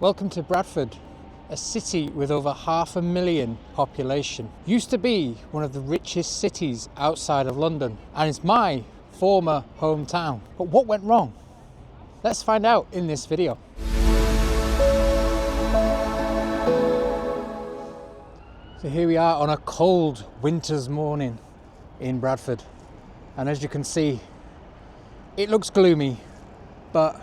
Welcome to Bradford, a city with over 500,000 population. Used to be one of the richest cities outside of London, and it's my former hometown. But what went wrong? Let's find out in this video. So here we are on a cold winter's morning in Bradford, and as you can see, it looks gloomy, but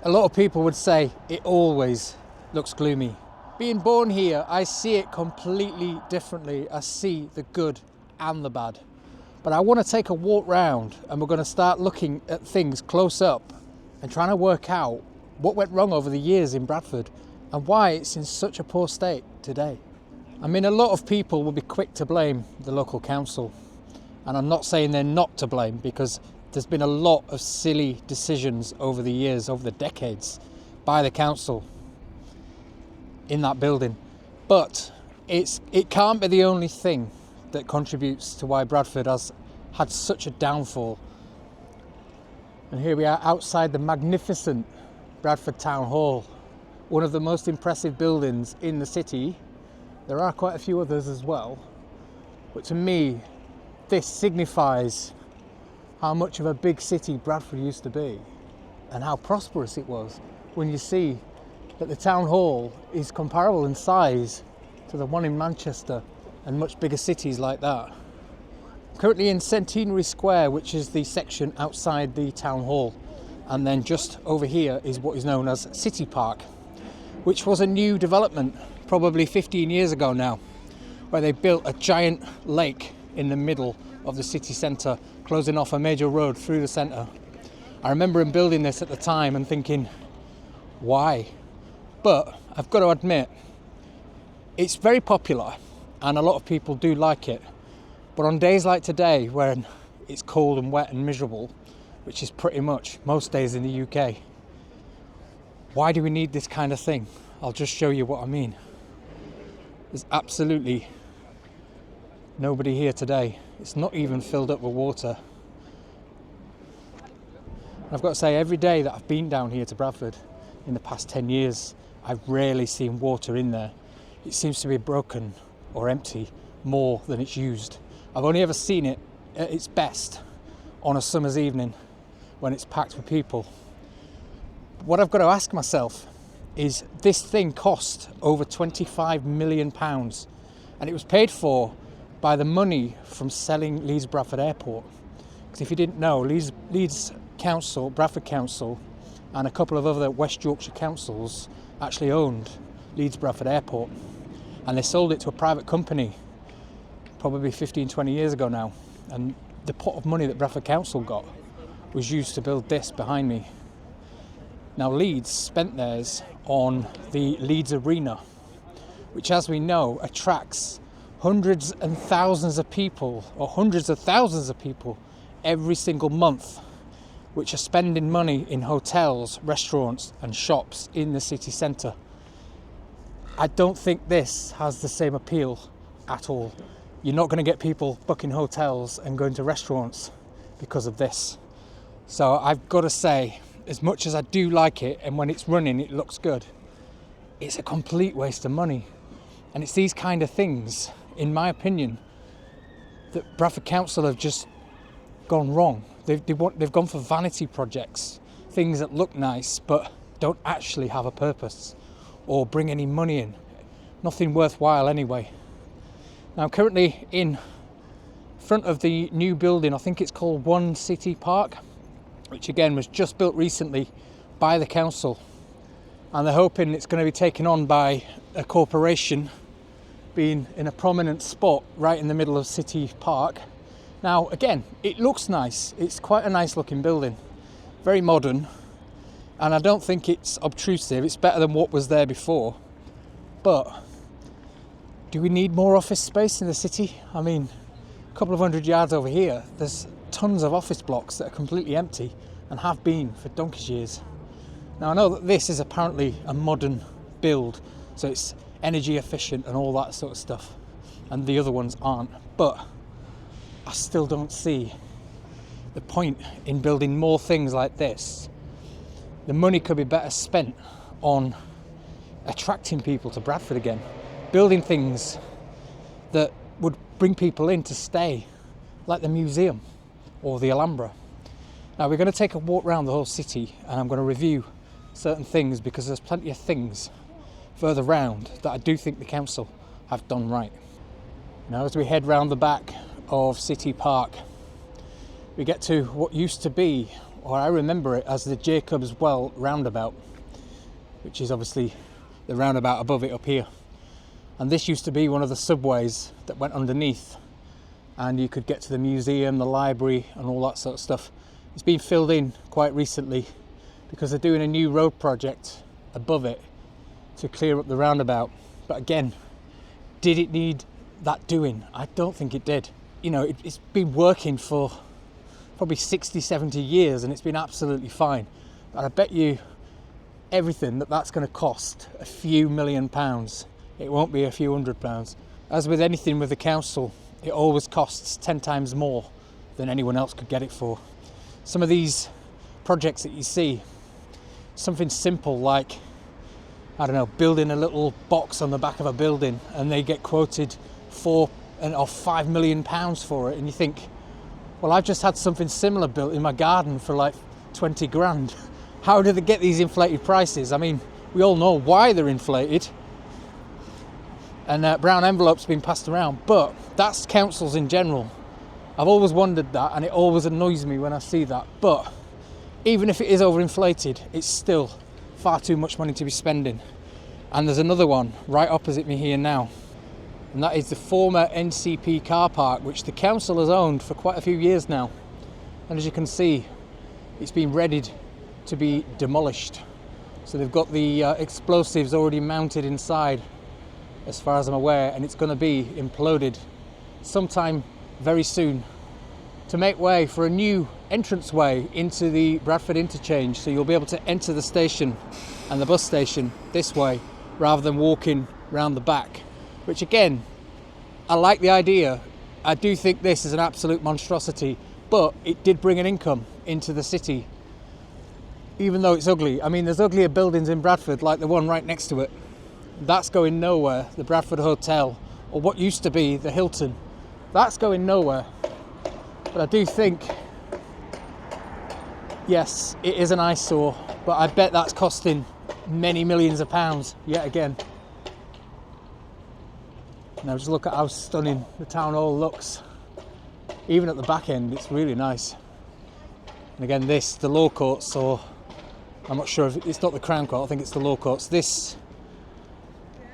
a lot of people would say it always looks gloomy. Being born here, I see it completely differently. I see the good and the bad. But I want to take a walk round and we're going to start looking at things close up and trying to work out what went wrong over the years in Bradford and why it's in such a poor state today. I mean, a lot of people will be quick to blame the local council, and I'm not saying they're not to blame, because there's been a lot of silly decisions over the years, over the decades, by the council in that building. But it can't be the only thing that contributes to why Bradford has had such a downfall. And here we are outside the magnificent Bradford Town Hall, one of the most impressive buildings in the city. There are quite a few others as well, but to me, this signifies how much of a big city Bradford used to be and how prosperous it was, when you see that the town hall is comparable in size to the one in Manchester and much bigger cities like that. I'm currently in Centenary Square, which is the section outside the town hall, and then just over here is what is known as City Park, which was a new development probably 15 years ago now, where they built a giant lake in the middle of the city centre, closing off a major road through the centre. I remember him building this at the time and thinking, why? But I've got to admit, it's very popular and a lot of people do like it. But on days like today, when it's cold and wet and miserable, which is pretty much most days in the UK, why do we need this kind of thing? I'll just show you what I mean. There's absolutely nobody here today. It's not even filled up with water. I've got to say, every day that I've been down here to Bradford in the past 10 years, I've rarely seen water in there. It seems to be broken or empty more than it's used. I've only ever seen it at its best on a summer's evening when it's packed with people. What I've got to ask myself is, this thing cost over £25 million, and it was paid for by the money from selling Leeds Bradford Airport. Because if you didn't know, Leeds Council, Bradford Council, and a couple of other West Yorkshire councils actually owned Leeds Bradford Airport, and they sold it to a private company probably 15-20 years ago now, and the pot of money that Bradford Council got was used to build this behind me. Now, Leeds spent theirs on the Leeds Arena, which, as we know, attracts hundreds and thousands of people, or hundreds of thousands of people every single month, which are spending money in hotels, restaurants and shops in the city centre. I don't think this has the same appeal at all. You're not going to get people booking hotels and going to restaurants because of this. So I've got to say, as much as I do like it, and when it's running it looks good, it's a complete waste of money. And it's these kind of things, in my opinion, that Bradford Council have just gone wrong. They've gone for vanity projects, things that look nice but don't actually have a purpose or bring any money in. Nothing worthwhile anyway. Now, I'm currently in front of the new building. I think it's called One City Park, which again was just built recently by the council, and they're hoping it's going to be taken on by a corporation, being in a prominent spot right in the middle of City Park. Now, again, it looks nice. It's quite a nice looking building, very modern, and I don't think it's obtrusive. It's better than what was there before. But do we need more office space in the city? I mean, a couple of 100 yards over here, there's tons of office blocks that are completely empty and have been for donkey's years. Now, I know that this is apparently a modern build, so it's energy efficient and all that sort of stuff, and the other ones aren't, but I still don't see the point in building more things like this. The money could be better spent on attracting people to Bradford again, building things that would bring people in to stay, like the museum or the Alhambra. Now we're going to take a walk around the whole city, and I'm going to review certain things because there's plenty of things further round that I do think the council have done right. Now as we head round the back of City Park, we get to what used to be, or I remember it as the Jacob's Well roundabout, which is obviously the roundabout above it up here. And this used to be one of the subways that went underneath, and you could get to the museum, the library and all that sort of stuff. It's been filled in quite recently because they're doing a new road project above it to clear up the roundabout. But again, did it need that doing? I don't think it did. You know, it's been working for probably 60, 70 years and it's been absolutely fine. But I bet you everything that's going to cost a few £1,000,000. It won't be a few £100. As with anything with the council, it always costs 10 times more than anyone else could get it for. Some of these projects that you see, something simple like, I don't know, building a little box on the back of a building, and they get quoted £4 or £5 million for it, and you think, well, I've just had something similar built in my garden for like 20 grand. How do they get these inflated prices? I mean, we all know why they're inflated, and brown envelopes being passed around, but that's councils in general. I've always wondered that, and it always annoys me when I see that. But even if it is overinflated, it's still far too much money to be spending. And there's another one right opposite me here now, and that is the former NCP car park, which the council has owned for quite a few years now. And as you can see, it's been readied to be demolished. So they've got the explosives already mounted inside, as far as I'm aware, and it's going to be imploded sometime very soon to make way for a new entranceway into the Bradford interchange. So you'll be able to enter the station and the bus station this way rather than walking round the back, which again, I like the idea. I do think this is an absolute monstrosity, but it did bring an income into the city, even though it's ugly. I mean, there's uglier buildings in Bradford, like the one right next to it. That's going nowhere. The Bradford Hotel, or what used to be the Hilton, that's going nowhere. But I do think, yes, it is an eyesore, but I bet that's costing many millions of pounds yet again. Now just look at how stunning the town hall looks. Even at the back end, it's really nice. And again, this, the law courts, or I'm not sure if it's not the Crown Court, I think it's the law courts. This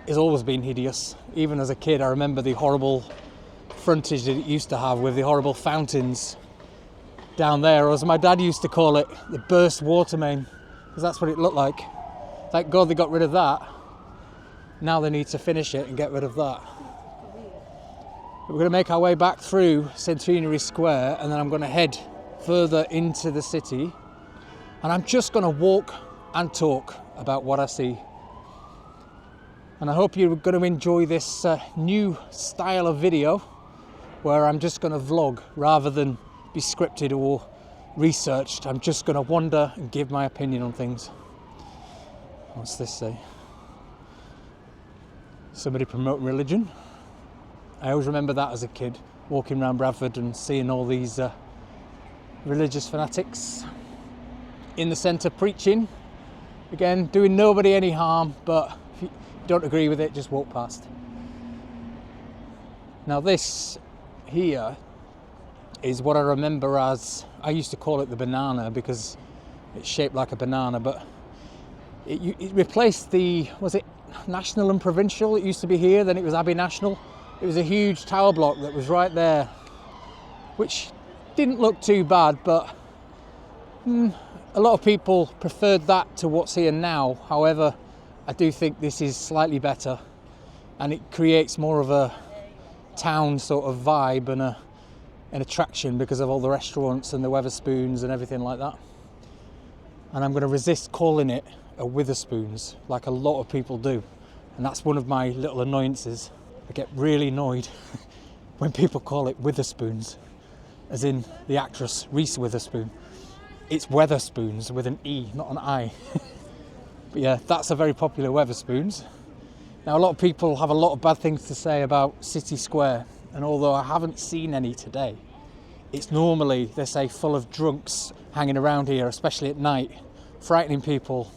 has always been hideous. Even as a kid, I remember the horrible frontage that it used to have with the horrible fountains down there, or as my dad used to call it, the burst water main, because that's what it looked like. Thank God they got rid of that. Now they need to finish it and get rid of that. We're going to make our way back through Centenary Square, and then I'm going to head further into the city, and I'm just going to walk and talk about what I see. And I hope you're going to enjoy this new style of video where I'm just going to vlog rather than be scripted or researched. I'm just going to wander and give my opinion on things. What's this say? Somebody promoting religion. I always remember that as a kid, walking around Bradford and seeing all these religious fanatics in the centre preaching. Again, doing nobody any harm, but if you don't agree with it, just walk past. Now this here is what I remember as, I used to call it the banana because it's shaped like a banana, but it replaced the, was it National and Provincial? It used to be here, then it was Abbey National. It was a huge tower block that was right there, which didn't look too bad, but a lot of people preferred that to what's here now. However, I do think this is slightly better, and it creates more of a town sort of vibe and an attraction because of all the restaurants and the Wetherspoons and everything like that. And I'm going to resist calling it a Witherspoons like a lot of people do, and that's one of my little annoyances. I get really annoyed when people call it Witherspoons, as in the actress Reese Witherspoon. It's Wetherspoons with an E, not an I. But yeah, that's a very popular Wetherspoons. Now, a lot of people have a lot of bad things to say about City Square, and although I haven't seen any today, it's normally, they say, full of drunks hanging around here, especially at night, frightening people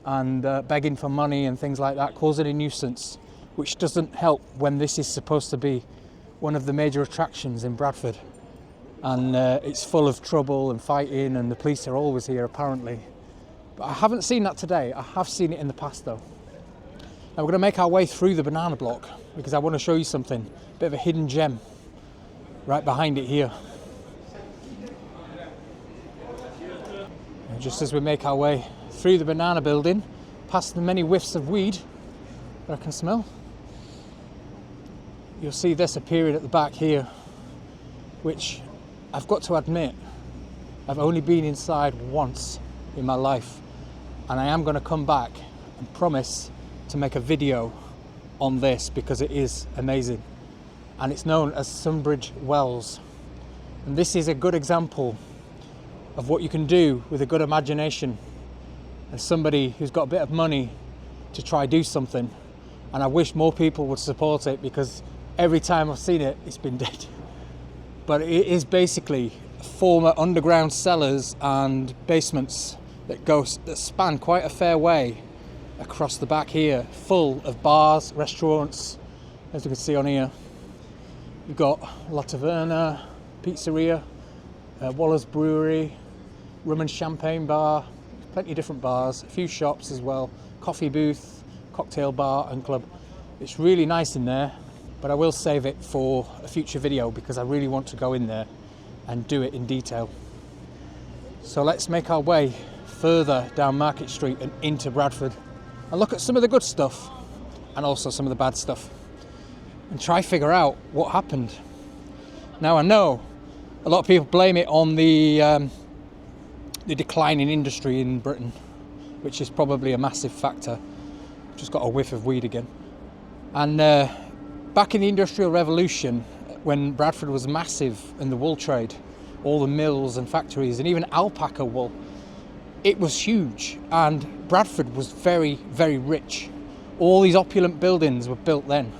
and begging for money and things like that, causing a nuisance, which doesn't help when this is supposed to be one of the major attractions in Bradford. And it's full of trouble and fighting, and the police are always here apparently. But I haven't seen that today. I have seen it in the past though. Now we're going to make our way through the banana block because I want to show you something, a bit of a hidden gem right behind it here. And just as we make our way through the banana building, past the many whiffs of weed that I can smell, you'll see this appearing at the back here, which I've got to admit, I've only been inside once in my life, and I am going to come back and promise to make a video on this because it is amazing. And it's known as Sunbridge Wells, and this is a good example of what you can do with a good imagination and somebody who's got a bit of money to try do something. And I wish more people would support it because every time I've seen it, it's been dead. But it is basically former underground cellars and basements that span quite a fair way across the back here, full of bars, restaurants, as you can see on here. You've got La Taverna, Pizzeria, Waller's Brewery, Rum and Champagne Bar, plenty of different bars, a few shops as well, coffee booth, cocktail bar and club. It's really nice in there, but I will save it for a future video because I really want to go in there and do it in detail. So let's make our way further down Market Street and into Bradford and look at some of the good stuff and also some of the bad stuff and try figure out what happened. Now I know a lot of people blame it on the declining industry in Britain, which is probably a massive factor. Just got a whiff of weed again. And back in the Industrial Revolution, when Bradford was massive in the wool trade, all the mills and factories and even alpaca wool, it was huge, and Bradford was very, very rich. All these opulent buildings were built then,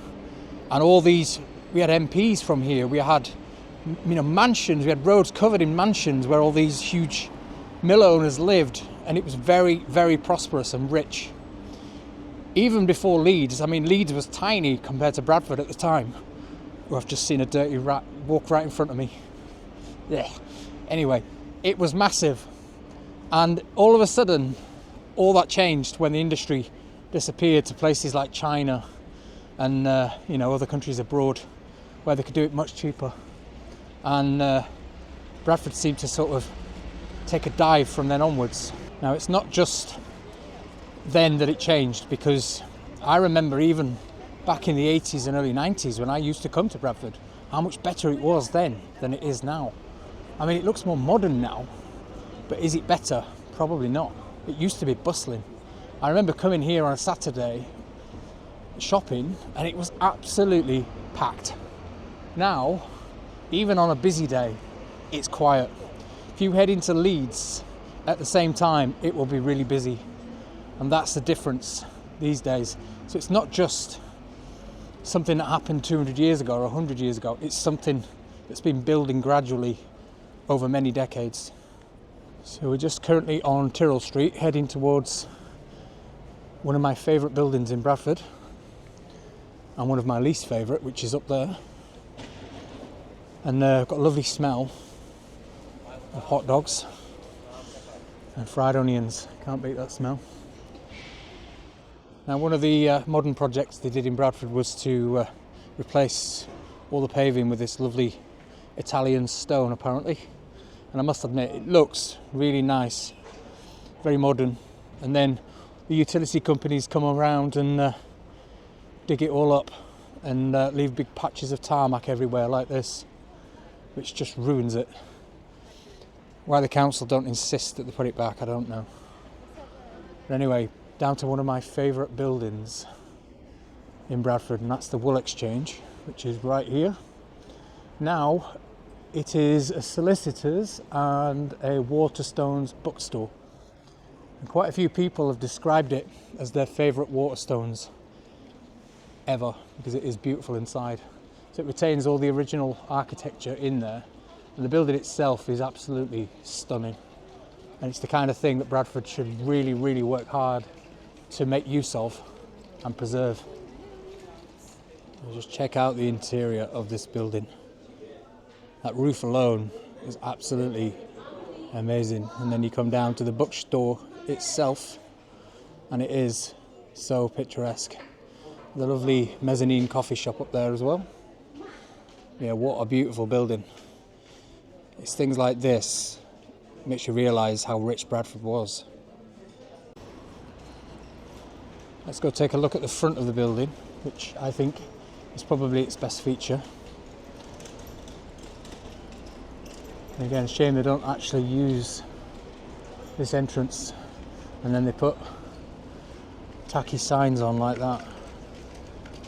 and all these, we had MPs from here, we had mansions, we had roads covered in mansions where all these huge mill owners lived, and it was very, very prosperous and rich. Even before Leeds, I mean Leeds was tiny compared to Bradford at the time. Oh, I've just seen a dirty rat walk right in front of me. Yeah. Anyway, it was massive. And all of a sudden, all that changed when the industry disappeared to places like China and other countries abroad where they could do it much cheaper. And Bradford seemed to sort of take a dive from then onwards. Now, it's not just then that it changed, because I remember even back in the 80s and early 90s when I used to come to Bradford, how much better it was then than it is now. I mean, it looks more modern now, but is it better? Probably not. It used to be bustling. I remember coming here on a Saturday shopping and it was absolutely packed. Now, even on a busy day, it's quiet. If you head into Leeds at the same time, it will be really busy. And that's the difference these days. So it's not just something that happened 200 years ago or 100 years ago. It's something that's been building gradually over many decades. So we're just currently on Tyrrell Street, heading towards one of my favourite buildings in Bradford and one of my least favourite, which is up there. And I've got a lovely smell of hot dogs and fried onions. Can't beat that smell. Now, one of the modern projects they did in Bradford was to replace all the paving with this lovely Italian stone, apparently. And I must admit, it looks really nice, very modern. And then the utility companies come around and dig it all up and leave big patches of tarmac everywhere like this, which just ruins it. Why the council don't insist that they put it back, I don't know. But anyway, down to one of my favourite buildings in Bradford, and that's the Wool Exchange, which is right here. Now, it is a solicitor's and a Waterstones bookstore. And quite a few people have described it as their favourite Waterstones ever, because it is beautiful inside. So it retains all the original architecture in there, and the building itself is absolutely stunning. And it's the kind of thing that Bradford should really, really work hard to make use of and preserve. Just check out the interior of this building. That roof alone is absolutely amazing. And then you come down to the bookstore itself, and it is so picturesque. The lovely mezzanine coffee shop up there as well. Yeah, what a beautiful building. It's things like this makes you realise how rich Bradford was. Let's go take a look at the front of the building, which I think is probably its best feature. And again, shame they don't actually use this entrance, and then they put tacky signs on like that.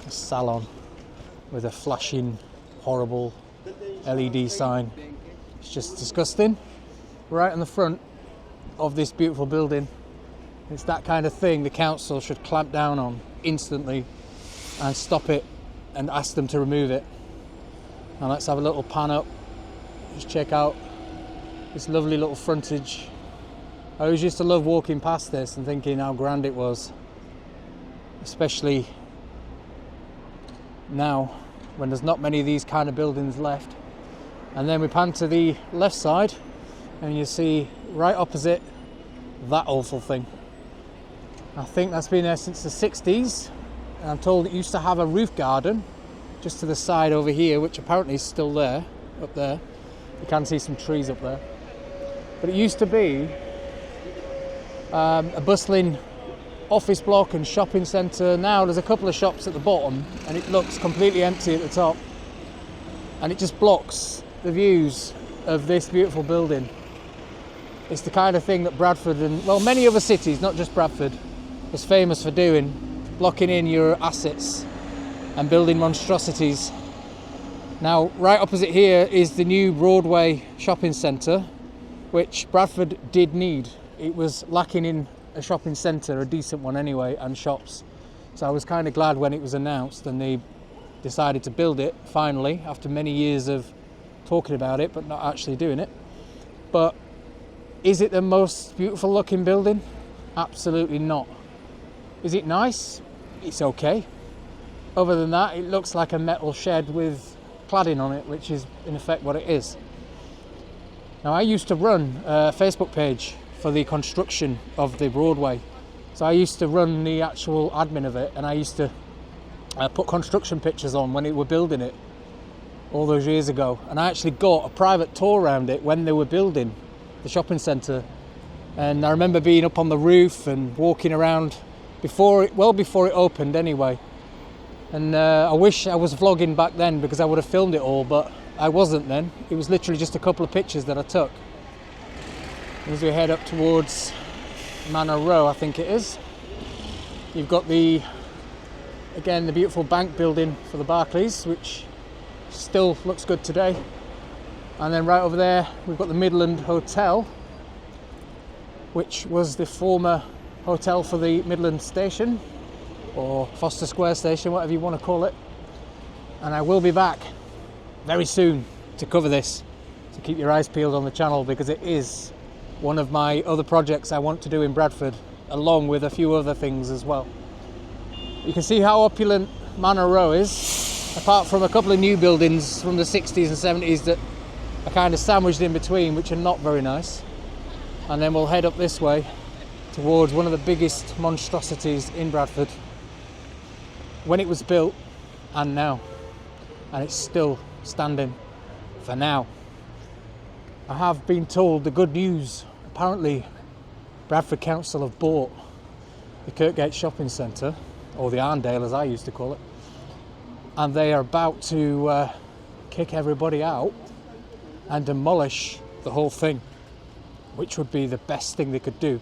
A salon with a flashing, horrible LED sign. It's just disgusting. Right on the front of this beautiful building. It's that kind of thing the council should clamp down on instantly and stop it and ask them to remove it. Now let's have a little pan up, just check out this lovely little frontage. I always used to love walking past this and thinking how grand it was, especially now when there's not many of these kind of buildings left. And then we pan to the left side and you see right opposite that awful thing. I think that's been there since the 60s, and I'm told it used to have a roof garden just to the side over here, which apparently is still there, up there. You can see some trees up there. But it used to be a bustling office block and shopping centre. Now there's a couple of shops at the bottom and it looks completely empty at the top, and it just blocks the views of this beautiful building. It's the kind of thing that Bradford and, well, many other cities, not just Bradford, is famous for doing, blocking in your assets and building monstrosities. Now, right opposite here is the new Broadway shopping centre, which Bradford did need. It was lacking in a shopping centre, a decent one anyway, and shops. So I was kind of glad when it was announced and they decided to build it finally, after many years of talking about it but not actually doing it. But is it the most beautiful looking building? Absolutely not. Is it nice? It's okay. Other than that, it looks like a metal shed with cladding on it, which is in effect what it is. Now, I used to run a Facebook page for the construction of the Broadway. So I used to run the actual admin of it, and I used to put construction pictures on when they were building it all those years ago. And I actually got a private tour around it when they were building the shopping centre. And I remember being up on the roof and walking around well before it opened anyway. And I wish I was vlogging back then, because I would have filmed it all, but I wasn't then. It was literally just a couple of pictures that I took. As we head up towards Manor Row, I think it is, you've got the beautiful bank building for the Barclays, which still looks good today. And then right over there we've got the Midland Hotel, which was the former hotel for the Midland Station, or Foster Square Station, whatever you want to call it. And I will be back very soon to cover this, so keep your eyes peeled on the channel, because it is one of my other projects I want to do in Bradford, along with a few other things as well. You can see how opulent Manor Row is, apart from a couple of new buildings from the 60s and 70s that are kind of sandwiched in between, which are not very nice. And then we'll head up this way towards one of the biggest monstrosities in Bradford when it was built and now, and it's still standing for now. I have been told the good news. Apparently Bradford Council have bought the Kirkgate shopping centre, or the Arndale as I used to call it, and they are about to kick everybody out and demolish the whole thing, which would be the best thing they could do.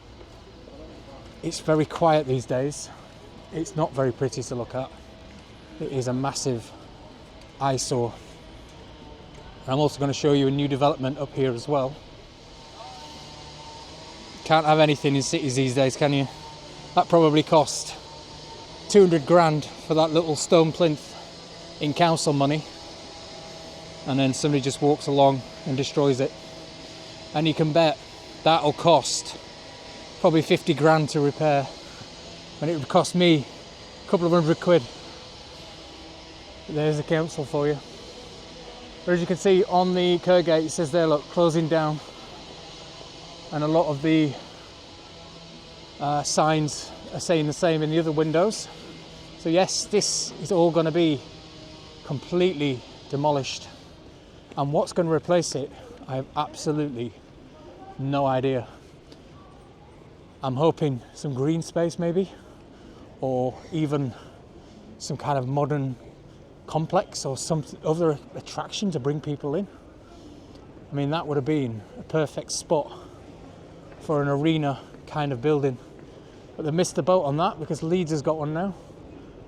It's very quiet these days. It's not very pretty to look at. It is a massive eyesore. I'm also going to show you a new development up here as well. Can't have anything in cities these days, can you? That probably cost 200 grand for that little stone plinth in council money, and then somebody just walks along and destroys it. And you can bet that'll cost probably 50 grand to repair, and it would cost me a couple of £100. There's the council for you. But as you can see on the Kirkgate, it says there, look, closing down, and a lot of the signs are saying the same in the other windows. So yes, this is all going to be completely demolished, and what's going to replace it, I have absolutely no idea. I'm hoping some green space maybe, or even some kind of modern complex or some other attraction to bring people in. I mean, that would have been a perfect spot for an arena kind of building, but they missed the boat on that because Leeds has got one now,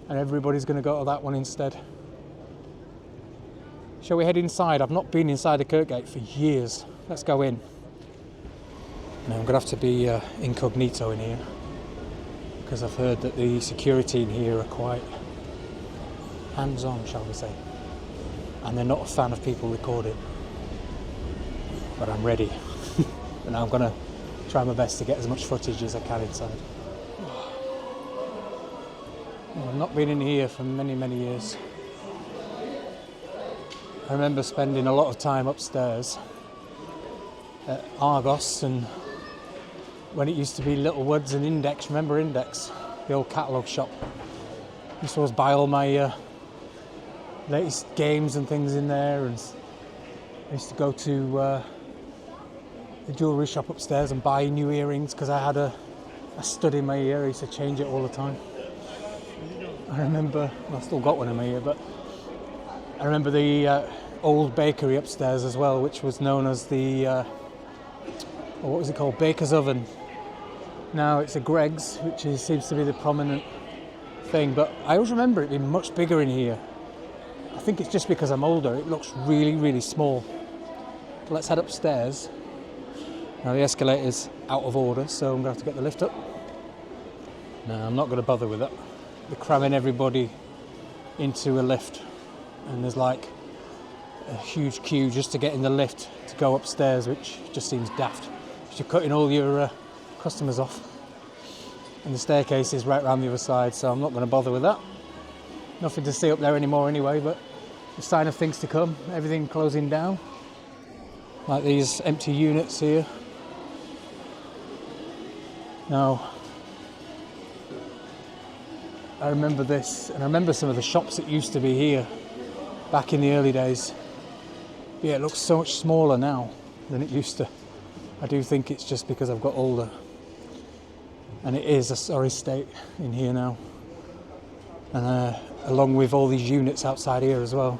and everybody's going to go to that one instead. Shall we head inside? I've not been inside the Kirkgate for years. Let's go in. Now I'm going to have to be incognito in here, because I've heard that the security in here are quite hands-on, shall we say, and they're not a fan of people recording. But I'm ready, and I'm going to try my best to get as much footage as I can inside. I've not been in here for many years. I remember spending a lot of time upstairs at Argos, and when it used to be Littlewoods and Index. Remember Index, the old catalogue shop? I used to always buy all my latest games and things in there, and I used to go to the jewellery shop upstairs and buy new earrings because I had a stud in my ear. I used to change it all the time. I remember, well, I still got one in my ear, but I remember the old bakery upstairs as well, which was known as the, what was it called, Baker's Oven. Now it's a Greggs, which seems to be the prominent thing, but I always remember it being much bigger in here. I think it's just because I'm older, it looks really small. But let's head upstairs. Now the escalator's out of order, so I'm going to have to get the lift up. No, I'm not going to bother with that. They're cramming everybody into a lift, and there's like a huge queue just to get in the lift to go upstairs, which just seems daft. You're cutting all your customers off, and the staircase is right around the other side, so I'm not going to bother with that. Nothing to see up there anymore anyway, but a sign of things to come. Everything closing down, like these empty units here. Now I remember this, and I remember some of the shops that used to be here back in the early days. Yeah, it looks so much smaller now than it used to. I do think it's just because I've got older, and it is a sorry state in here now, and along with all these units outside here as well,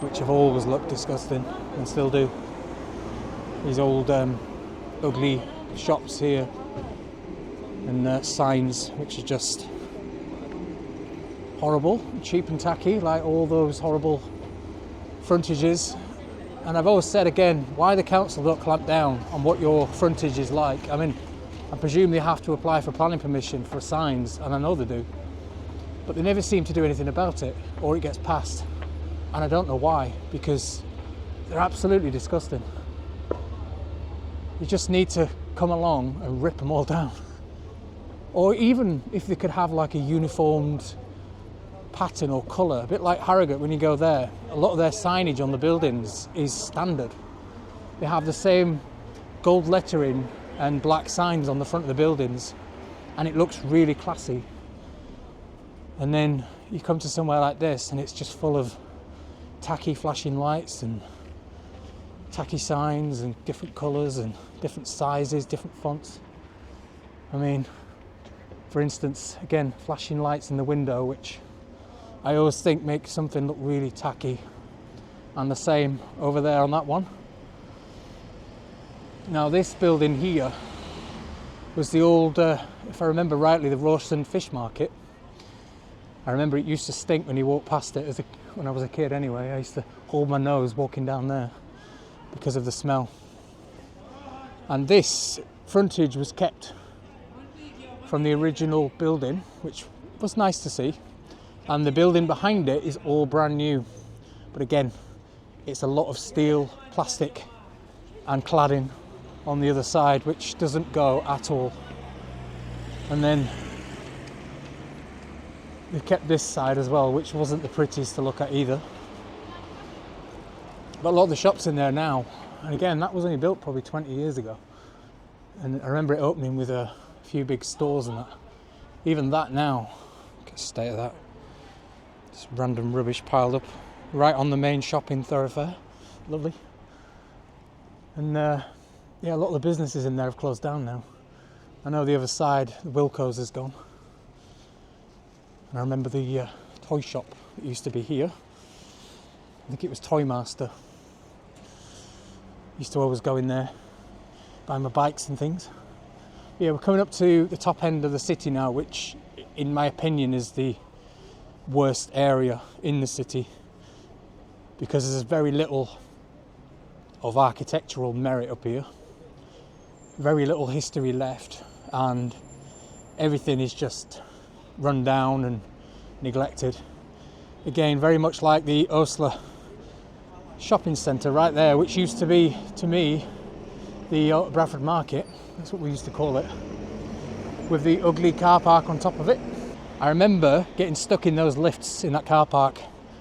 which have always looked disgusting and still do. These old ugly shops here, and signs which are just horrible, cheap and tacky, like all those horrible frontages. And I've always said again, why the council don't clamp down on what your frontage is like. I mean, I presume they have to apply for planning permission for signs, and I know they do, but they never seem to do anything about it, or it gets passed. And I don't know why, because they're absolutely disgusting. You just need to come along and rip them all down. Or even if they could have like a uniformed pattern or colour, a bit like Harrogate. When you go there, a lot of their signage on the buildings is standard. They have the same gold lettering and black signs on the front of the buildings, and it looks really classy. And then you come to somewhere like this and it's just full of tacky flashing lights and tacky signs and different colours and different sizes, different fonts. I mean, for instance, again, flashing lights in the window, which I always think makes something look really tacky, and the same over there on that one. Now this building here was the old, if I remember rightly, the Rawston Fish Market. I remember it used to stink when you walked past it when I was a kid anyway. I used to hold my nose walking down there because of the smell. And this frontage was kept from the original building, which was nice to see, and the building behind it is all brand new. But again, it's a lot of steel, plastic and cladding on the other side, which doesn't go at all. And then they've kept this side as well, which wasn't the prettiest to look at either. But a lot of the shops in there now, and again, that was only built probably 20 years ago. And I remember it opening with a few big stores and that. Even that now, look at the state of that. Just random rubbish piled up right on the main shopping thoroughfare. Lovely. And yeah, a lot of the businesses in there have closed down now. I know the other side, the Wilco's is gone. And I remember the toy shop that used to be here. I think it was Toy Master. Used to always go in there, buy my bikes and things. Yeah, we're coming up to the top end of the city now, which in my opinion is the worst area in the city, because there's very little of architectural merit up here, very little history left, and everything is just run down and neglected. Again, very much like the Osler shopping centre right there, which used to be, to me, the Bradford market. That's what we used to call it, with the ugly car park on top of it. I remember getting stuck in those lifts in that car park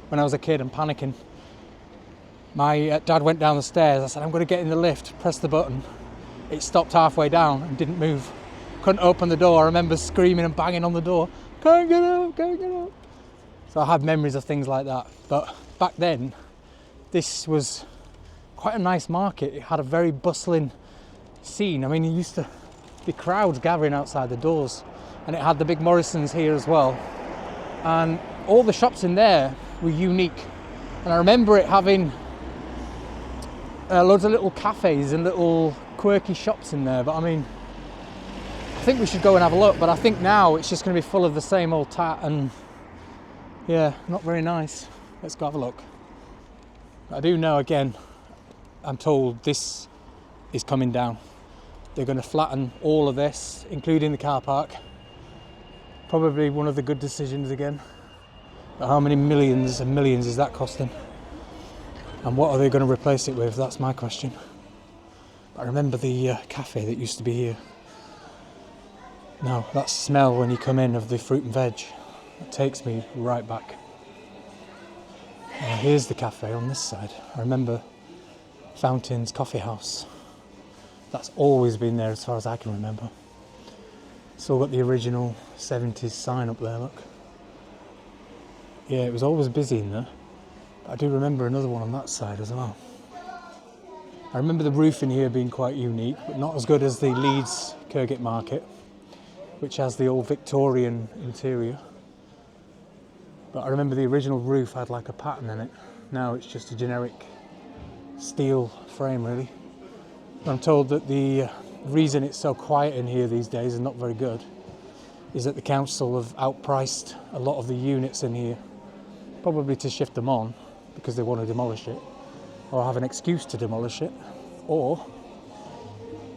when I was a kid and panicking. My dad went down the stairs. I said, I'm going to get in the lift, press the button. It stopped halfway down and didn't move. Couldn't open the door. I remember screaming and banging on the door, can't get out, can't get out. So I have memories of things like that. But back then, this was quite a nice market. It had a very bustling scene. I mean, there used to be crowds gathering outside the doors, and it had the big Morrisons here as well. And all the shops in there were unique. And I remember it having loads of little cafes and little quirky shops in there. But I mean, I think we should go and have a look. But I think now it's just going to be full of the same old tat, and yeah, not very nice. Let's go have a look. I do know, again, I'm told this is coming down. They're going to flatten all of this, including the car park. Probably one of the good decisions again. But how many millions and millions is that costing? And what are they going to replace it with? That's my question. I remember the cafe that used to be here. Now, that smell when you come in of the fruit and veg, it takes me right back. Here's the cafe on this side. I remember Fountain's Coffee House. That's always been there as far as I can remember. Still got the original 70s sign up there, look. Yeah, it was always busy in there. But I do remember another one on that side as well. I remember the roof in here being quite unique, but not as good as the Leeds Kirkgate market, which has the old Victorian interior. But I remember the original roof had like a pattern in it. Now it's just a generic steel frame, really. I'm told that the reason it's so quiet in here these days and not very good is that the council have outpriced a lot of the units in here, probably to shift them on because they want to demolish it, or have an excuse to demolish it, or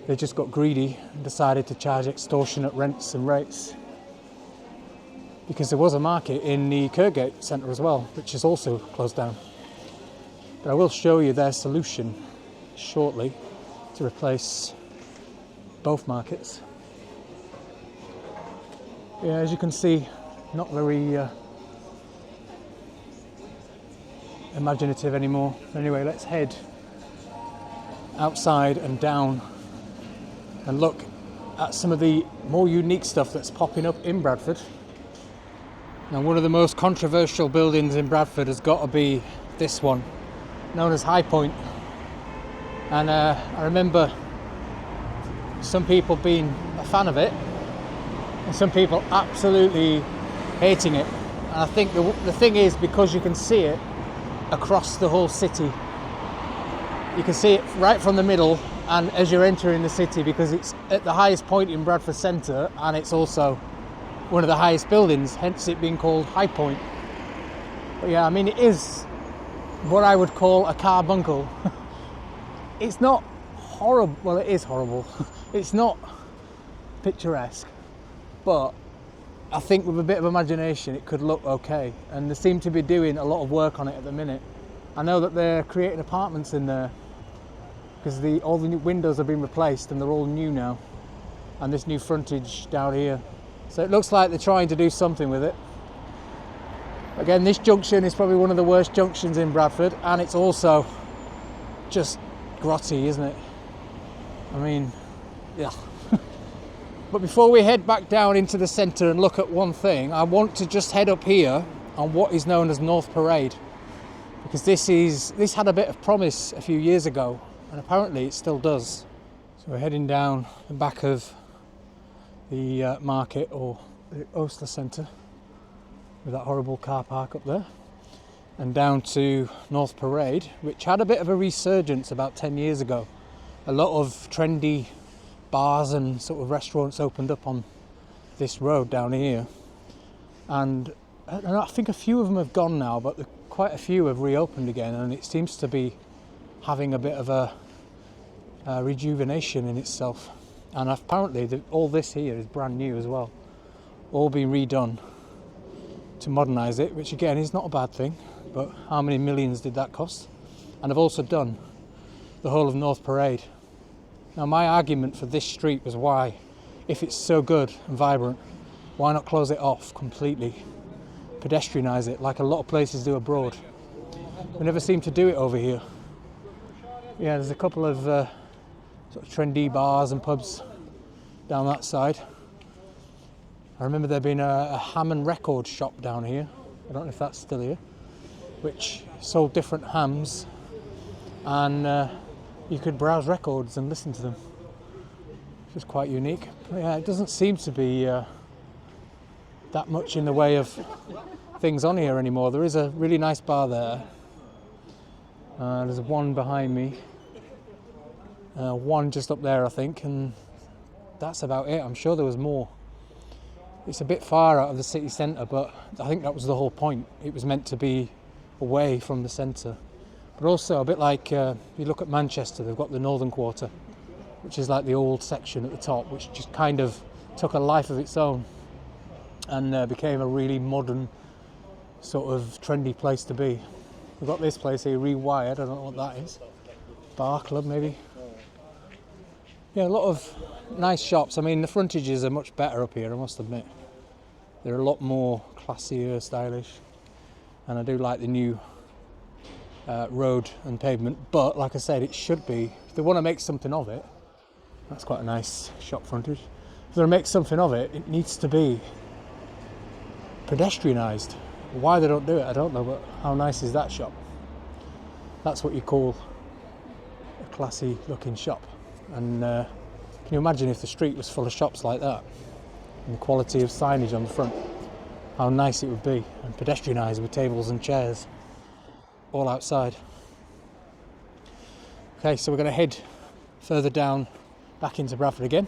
they just got greedy and decided to charge extortionate rents and rates. Because there was a market in the Kirkgate centre as well, which is also closed down. But I will show you their solution shortly to replace both markets. Yeah, as you can see, not very imaginative anymore. Anyway, let's head outside and down and look at some of the more unique stuff that's popping up in Bradford. Now, one of the most controversial buildings in Bradford has got to be this one, known as High Point. And I remember some people being a fan of it and some people absolutely hating it. And I think the thing is, because you can see it across the whole city. You can see it right from the middle and as you're entering the city, because it's at the highest point in Bradford Centre and it's also one of the highest buildings, hence it being called High Point. But yeah, I mean, it is what I would call a carbuncle. It's not horrible. Well, it is horrible. It's not picturesque, but I think with a bit of imagination it could look okay, and they seem to be doing a lot of work on it at the minute. I know that they're creating apartments in there because all the new windows have been replaced and they're all new now, and this new frontage down here, so it looks like they're trying to do something with it. Again, this junction is probably one of the worst junctions in Bradford, and it's also just grotty, isn't it? I mean, yeah. But before we head back down into the centre and look at one thing, I want to just head up here on what is known as North Parade, because this had a bit of promise a few years ago, and apparently it still does. So we're heading down the back of the market, or the Osler Centre, with that horrible car park up there, and down to North Parade, which had a bit of a resurgence about 10 years ago. A lot of trendy bars and sort of restaurants opened up on this road down here, and I think a few of them have gone now, but quite a few have reopened again, and it seems to be having a bit of a rejuvenation in itself. And apparently all this here is brand new as well, all been redone to modernise it, which again is not a bad thing, but how many millions did that cost? And I've also done the whole of North Parade. Now, my argument for this street was, why, if it's so good and vibrant, why not close it off completely, pedestrianise it like a lot of places do abroad? We never seem to do it over here. Yeah, there's a couple of sort of trendy bars and pubs down that side. I remember there being a ham and record shop down here, I don't know if that's still here, which sold different hams, and you could browse records and listen to them, which is quite unique. But yeah, it doesn't seem to be that much in the way of things on here anymore. There is a really nice bar there. There's one behind me, one just up there I think, and that's about it. I'm sure there was more. It's a bit far out of the city centre, but I think that was the whole point. It was meant to be away from the centre. But also a bit like, if you look at Manchester, they've got the Northern Quarter, which is like the old section at the top, which just kind of took a life of its own and became a really modern, sort of trendy place to be. We've got this place here, Rewired, I don't know what that is. Bar club maybe? Yeah, a lot of nice shops. I mean, the frontages are much better up here, I must admit. They're a lot more classier, stylish, and I do like the new road and pavement, but like I said, it should be, if they want to make something of it, that's quite a nice shop frontage, if they want to make something of it, it needs to be pedestrianised. Why they don't do it, I don't know, but how nice is that shop? That's what you call a classy looking shop. And can you imagine if the street was full of shops like that, and the quality of signage on the front, how nice it would be, and pedestrianised with tables and chairs all outside. Okay, so we're going to head further down back into Bradford again,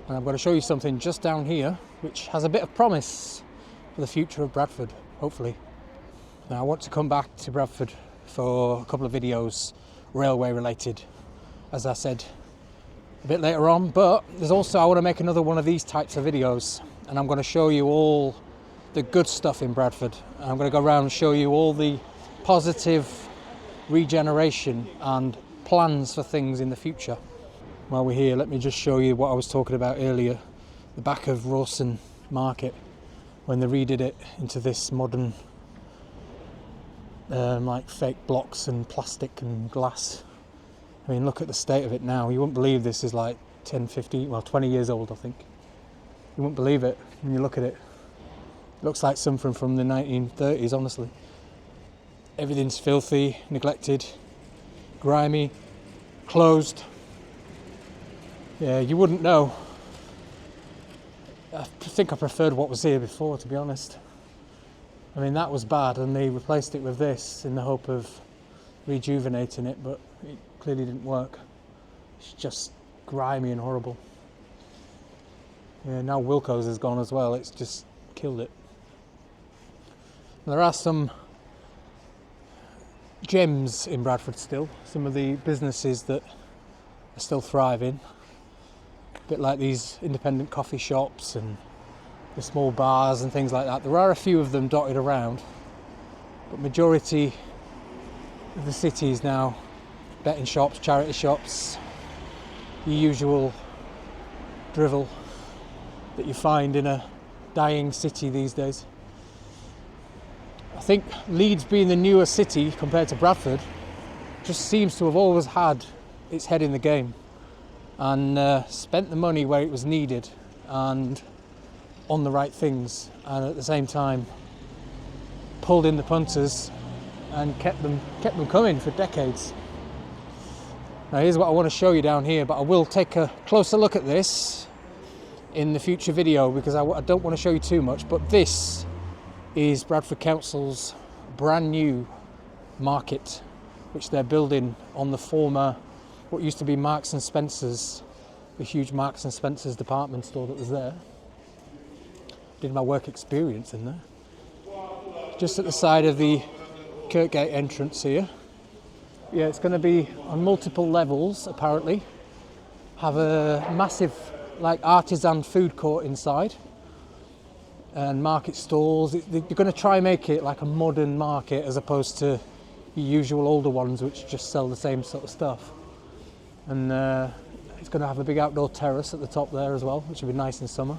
and I'm going to show you something just down here which has a bit of promise for the future of Bradford, hopefully. Now, I want to come back to Bradford for a couple of videos, railway related, as I said a bit later on, but there's also, I want to make another one of these types of videos, and I'm going to show you all the good stuff in Bradford. And I'm going to go around and show you all the positive regeneration and plans for things in the future. While we're here, let me just show you what I was talking about earlier, the back of Rawson Market, when they redid it into this modern like fake blocks and plastic and glass. I mean, look at the state of it now. You wouldn't believe this is like 10, 15, well 20 years old I think. You wouldn't believe it when you look at it. It looks like something from the 1930s, honestly. Everything's filthy, neglected, grimy, closed. Yeah, you wouldn't know. I think I preferred what was here before, to be honest. I mean, that was bad, and they replaced it with this in the hope of rejuvenating it, but it clearly didn't work. It's just grimy and horrible. Yeah, now Wilko's is gone as well. It's just killed it. There are some gems in Bradford still. Some of the businesses that are still thriving. A bit like these independent coffee shops and the small bars and things like that. There are a few of them dotted around, but majority of the city is now betting shops, charity shops, the usual drivel that you find in a dying city these days. I think Leeds, being the newer city compared to Bradford, just seems to have always had its head in the game and spent the money where it was needed and on the right things, and at the same time pulled in the punters and kept them coming for decades. Now here's what I want to show you down here, but I will take a closer look at this in the future video because I don't want to show you too much. But this is Bradford Council's brand new market, which they're building on the former, what used to be Marks and Spencer's, the huge Marks and Spencer's department store that was there. Did my work experience in there. Just at the side of the Kirkgate entrance here. Yeah, it's going to be on multiple levels apparently. Have a massive like artisan food court inside and market stalls. They're going to try and make it like a modern market as opposed to the usual older ones which just sell the same sort of stuff. And it's going to have a big outdoor terrace at the top there as well, which will be nice in summer.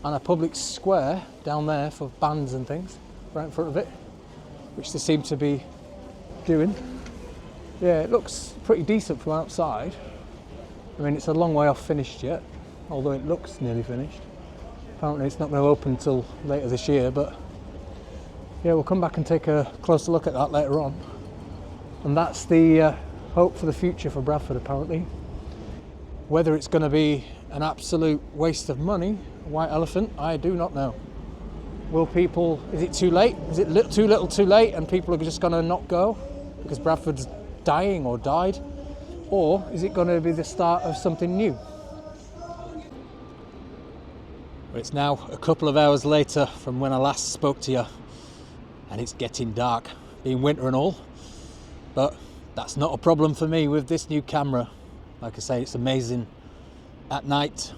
And a public square down there for bands and things right in front of it, which they seem to be doing. Yeah, it looks pretty decent from outside. I mean, it's a long way off finished yet, although it looks nearly finished. Apparently it's not going to open until later this year, but yeah, we'll come back and take a closer look at that later on. And that's the hope for the future for Bradford apparently. Whether it's going to be an absolute waste of money, a white elephant, I do not know. Will people, is it too late? Is it too little too late and people are just going to not go because Bradford's dying or died? Or is it going to be the start of something new? It's now a couple of hours later from when I last spoke to you, and it's getting dark, being winter and all, but that's not a problem for me with this new camera. Like I say, it's amazing at night,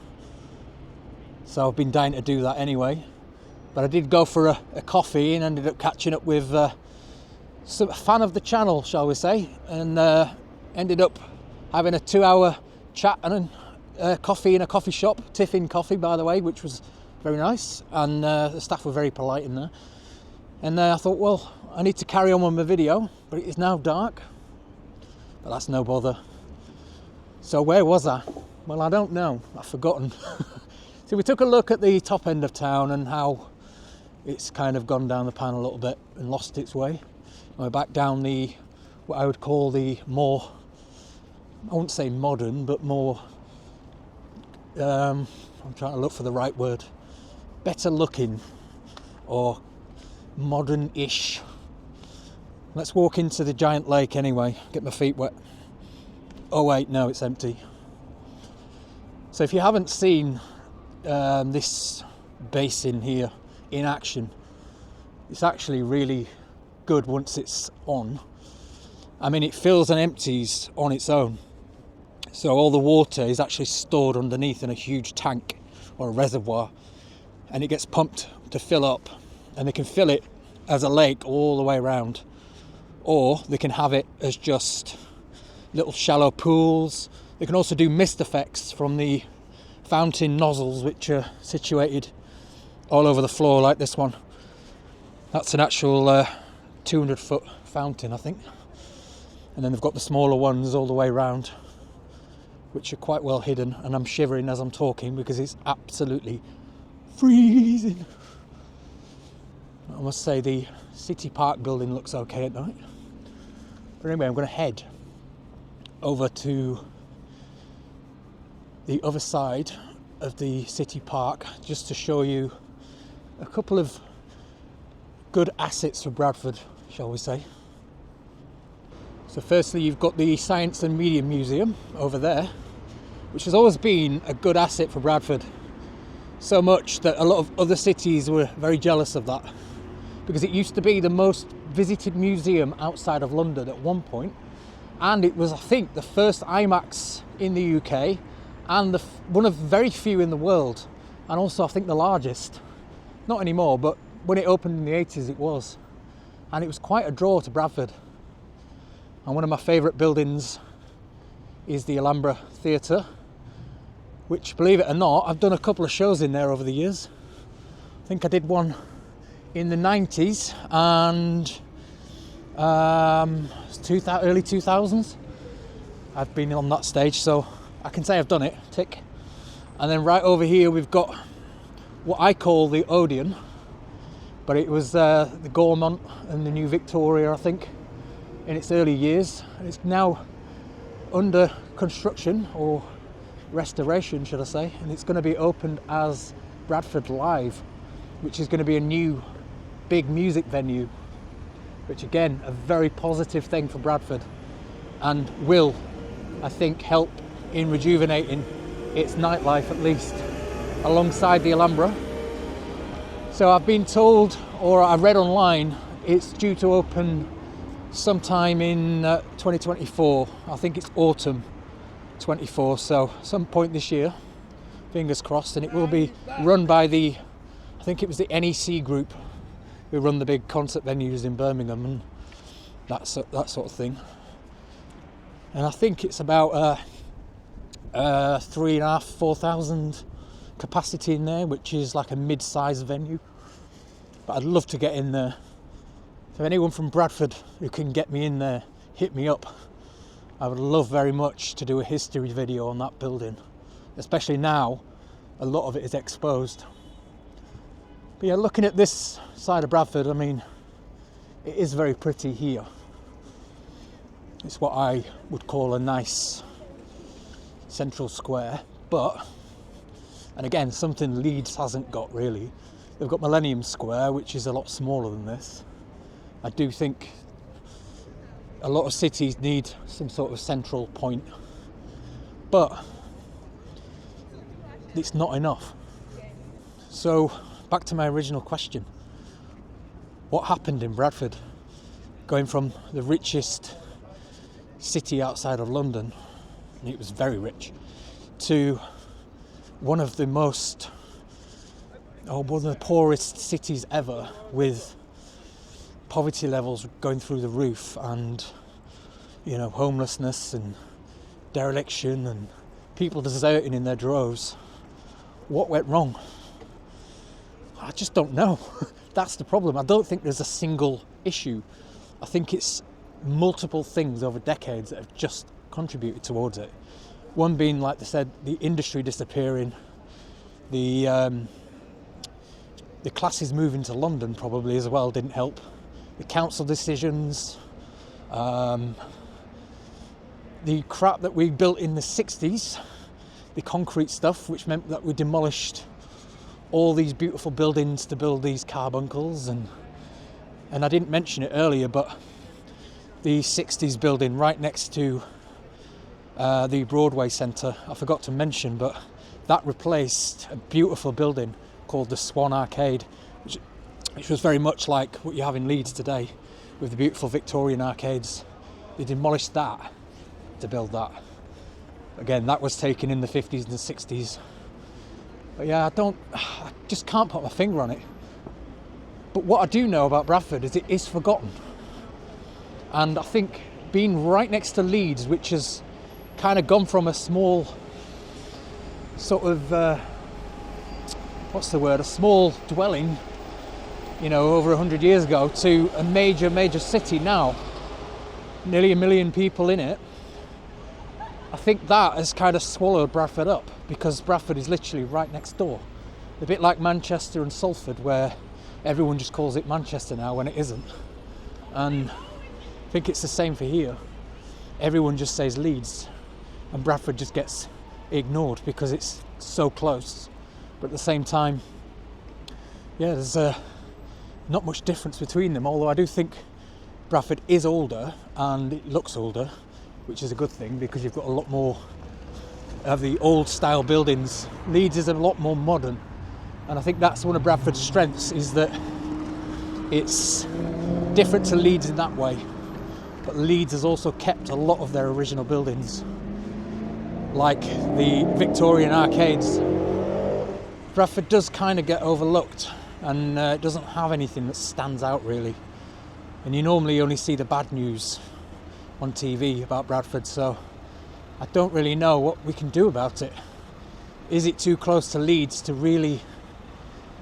so I've been dying to do that anyway. But I did go for a coffee and ended up catching up with a fan of the channel, shall we say, and ended up having a 2-hour chat and coffee in a coffee shop, Tiffin Coffee by the way, which was very nice, and the staff were very polite in there. And I thought, well, I need to carry on with my video, but it is now dark, but that's no bother. So where was I? Well, I don't know, I've forgotten. So we took a look at the top end of town and how it's kind of gone down the pan a little bit and lost its way. We're back down the, what I would call the more, I wouldn't say modern, but more, I'm trying to look for the right word, better looking or modern-ish. Let's walk into the giant lake anyway, get my feet wet. Oh wait, no, it's empty. So if you haven't seen this basin here in action, it's actually really good once it's on. I mean, it fills and empties on its own. So all the water is actually stored underneath in a huge tank or a reservoir, and it gets pumped to fill up, and they can fill it as a lake all the way around, or they can have it as just little shallow pools. They can also do mist effects from the fountain nozzles, which are situated all over the floor like this one. That's an actual 200-foot fountain, I think. And then they've got the smaller ones all the way around, which are quite well hidden, and I'm shivering as I'm talking because it's absolutely freezing. I must say the City Park building looks okay at night. But anyway, I'm going to head over to the other side of the City Park just to show you a couple of good assets for Bradford, shall we say. So firstly, you've got the Science and Media Museum over there, which has always been a good asset for Bradford. So much that a lot of other cities were very jealous of that, because it used to be the most visited museum outside of London at one point, and it was, I think, the first IMAX in the UK and one of very few in the world, and also I think the largest. Not anymore, but when it opened in the 80s it was, and it was quite a draw to Bradford. And one of my favourite buildings is the Alhambra Theatre, which, believe it or not, I've done a couple of shows in there over the years. I think I did one in the 90s and early 2000s. I've been on that stage, so I can say I've done it, tick. And then right over here we've got what I call the Odeon, but it was the Gaumont and the New Victoria, I think, in its early years. And it's now under construction, or restoration should I say, and it's going to be opened as Bradford Live, which is going to be a new big music venue, which again, a very positive thing for Bradford, and will, I think, help in rejuvenating its nightlife, at least alongside the Alhambra. So I've been told, or I read online, it's due to open sometime in 2024. I think it's autumn 24, so some point this year, fingers crossed. And it will be run by I think it was the NEC group who run the big concert venues in Birmingham and that sort of thing. And I think it's about 3,500-4,000 capacity in there, which is like a mid-sized venue. But I'd love to get in there. So anyone from Bradford who can get me in there, hit me up. I would love very much to do a history video on that building, especially now a lot of it is exposed. But yeah, looking at this side of Bradford, I mean, it is very pretty here. It's what I would call a nice central square, but, and again, something Leeds hasn't got really. They've got Millennium Square, which is a lot smaller than this. I do think a lot of cities need some sort of central point, but it's not enough. So back to my original question. What happened in Bradford? Going from the richest city outside of London, and it was very rich, to one of the poorest cities ever, with poverty levels going through the roof, and homelessness and dereliction and people deserting in their droves. What went wrong? I just don't know. That's the problem. I don't think there's a single issue. I think it's multiple things over decades that have just contributed towards it. One being, like they said, the industry disappearing, the classes moving to London probably as well didn't help. The council decisions, the crap that we built in the 60s, the concrete stuff, which meant that we demolished all these beautiful buildings to build these carbuncles, and I didn't mention it earlier, but the 60s building right next to the Broadway Centre, I forgot to mention, but that replaced a beautiful building called the Swan Arcade, which was very much like what you have in Leeds today with the beautiful Victorian arcades. They demolished that to build that. Again, that was taken in the 50s and the 60s. But yeah, I just can't put my finger on it. But what I do know about Bradford is it is forgotten. And I think being right next to Leeds, which has kind of gone from a small sort of, a small dwelling, over 100 years ago, to a major city now, nearly 1 million people in it. I think that has kind of swallowed Bradford up, because Bradford is literally right next door. A bit like Manchester and Salford, where everyone just calls it Manchester now when it isn't. And I think it's the same for here. Everyone just says Leeds, and Bradford just gets ignored because it's so close. But at the same time, yeah, there's not much difference between them, although I do think Bradford is older and it looks older, which is a good thing because you've got a lot more of the old style buildings. Leeds is a lot more modern, and I think that's one of Bradford's strengths, is that it's different to Leeds in that way. but Leeds has also kept a lot of their original buildings, like the Victorian arcades. Bradford does kind of get overlooked, and it doesn't have anything that stands out really. And you normally only see the bad news on TV about Bradford, so I don't really know what we can do about it. Is it too close to Leeds to really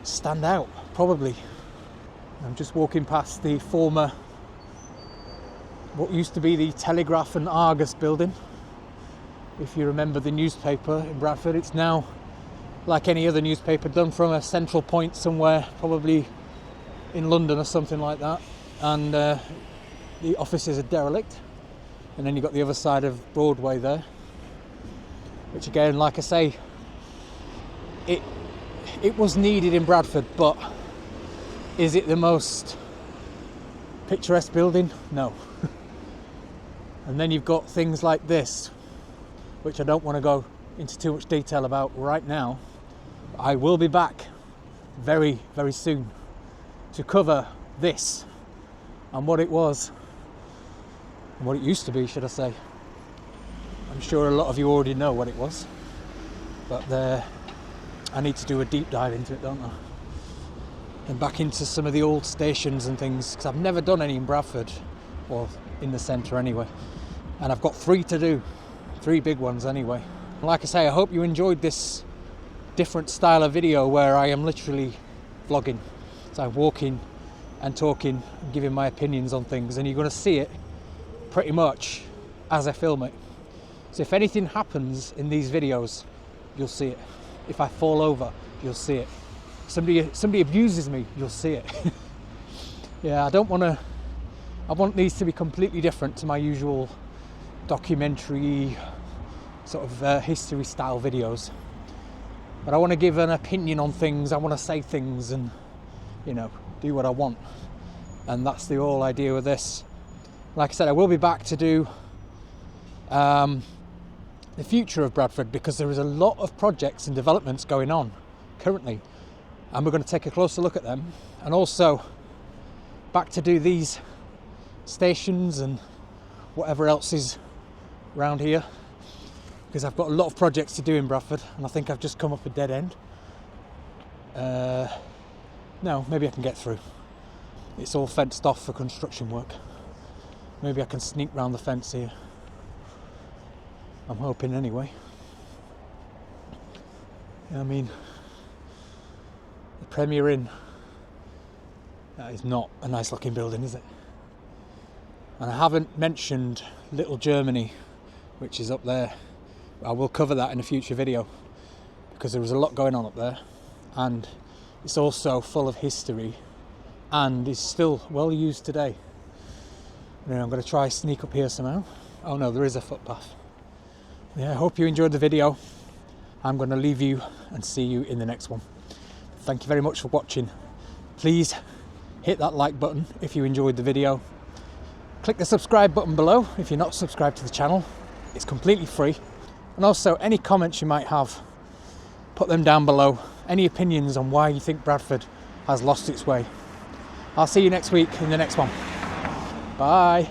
stand out? Probably. I'm just walking past the former, what used to be the Telegraph and Argus building. If you remember the newspaper in Bradford, it's now like any other newspaper, done from a central point somewhere, probably in London or something like that. And the offices are derelict. And then you've got the other side of Broadway there, which again, like I say, it was needed in Bradford, but is it the most picturesque building? No. And then you've got things like this, which I don't want to go into too much detail about right now. I will be back very, very soon to cover this and what it was, and what it used to be, should I say. I'm sure a lot of you already know what it was, but I need to do a deep dive into it, don't I? And back into some of the old stations and things, because I've never done any in Bradford, or in the centre anyway. And I've got 3 to do, 3 big ones anyway. Like I say, I hope you enjoyed this different style of video where I am literally vlogging. So I'm walking and talking and giving my opinions on things, and you're going to see it pretty much as I film it. So if anything happens in these videos, you'll see it. If I fall over, you'll see it. Somebody abuses me, you'll see it. Yeah, I want these to be completely different to my usual documentary sort of history style videos. But I want to give an opinion on things, I want to say things and, you know, do what I want. And that's the whole idea with this. Like I said, I will be back to do the future of Bradford, because there is a lot of projects and developments going on currently, and we're going to take a closer look at them. And also back to do these stations and whatever else is around here, because I've got a lot of projects to do in Bradford, and I think I've just come up a dead end. No, maybe I can get through. It's all fenced off for construction work. Maybe I can sneak round the fence here. I'm hoping anyway. I mean, the Premier Inn, that is not a nice looking building, is it? And I haven't mentioned Little Germany, which is up there. I will cover that in a future video, because there was a lot going on up there, and it's also full of history and is still well used today. And I'm going to try sneak up here somehow. Oh no, there is a footpath. Yeah, I hope you enjoyed the video. I'm going to leave you and see you in the next one. Thank you very much for watching. Please hit that like button if you enjoyed the video. Click the subscribe button below if you're not subscribed to the channel. It's completely free. And also, any comments you might have, put them down below. Any opinions on why you think Bradford has lost its way. I'll see you next week in the next one. Bye.